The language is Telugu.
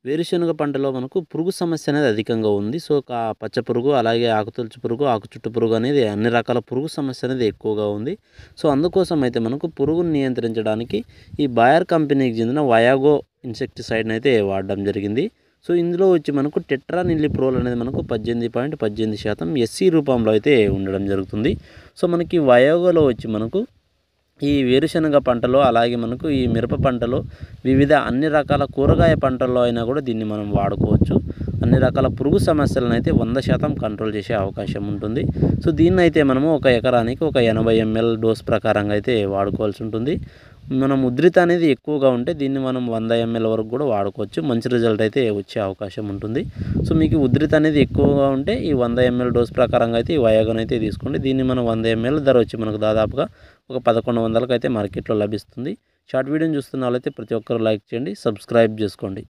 వేరుశనగ పంటలో మనకు పురుగు సమస్య అనేది అధికంగా ఉంది. సో, పచ్చ పురుగు, అలాగే ఆకుతొలుచు పురుగు, ఆకు చుట్టు పురుగు అనేది అన్ని రకాల పురుగు సమస్య అనేది ఎక్కువగా ఉంది. సో, అందుకోసం అయితే మనకు పురుగుని నియంత్రించడానికి ఈ బాయర్ కంపెనీకి చెందిన వయాగో ఇన్సెక్టిసైడ్‌ని అయితే వాడడం జరిగింది. సో, ఇందులో వచ్చి మనకు టెట్రానిల్లిప్రోల్ అనేది మనకు 18.18% ఎస్సీ రూపంలో అయితే ఉండడం జరుగుతుంది. సో, మనకి వయాగోలో వచ్చి మనకు ఈ వేరుశనగ పంటలో, అలాగే మనకు ఈ మిరప పంటలో, వివిధ అన్ని రకాల కూరగాయ పంటల్లో అయినా కూడా దీన్ని మనం వాడుకోవచ్చు. అన్ని రకాల పురుగు సమస్యలను అయితే 100% కంట్రోల్ చేసే అవకాశం ఉంటుంది. సో, దీన్నైతే మనము ఒక ఎకరానికి ఒక 80 ml డోస్ ప్రకారంగా అయితే వాడుకోవాల్సి ఉంటుంది. మనం ఉధృతి అనేది ఎక్కువగా ఉంటే దీన్ని మనం 100 ml వరకు కూడా వాడుకోవచ్చు. మంచి రిజల్ట్ అయితే వచ్చే అవకాశం ఉంటుంది. సో, మీకు ఉధృతి అనేది ఎక్కువగా ఉంటే ఈ 100 ml డోస్ ప్రకారంగా అయితే ఈ వయాగోన్ అయితే తీసుకోండి. దీన్ని మనం 100 ml ధర వచ్చి మనకు దాదాపుగా ఒక 1100కి అయితే మార్కెట్లో లభిస్తుంది. షార్ట్ వీడియోని చూస్తున్న వాళ్ళైతే ప్రతి ఒక్కరు లైక్ చేయండి, సబ్స్క్రైబ్ చేసుకోండి.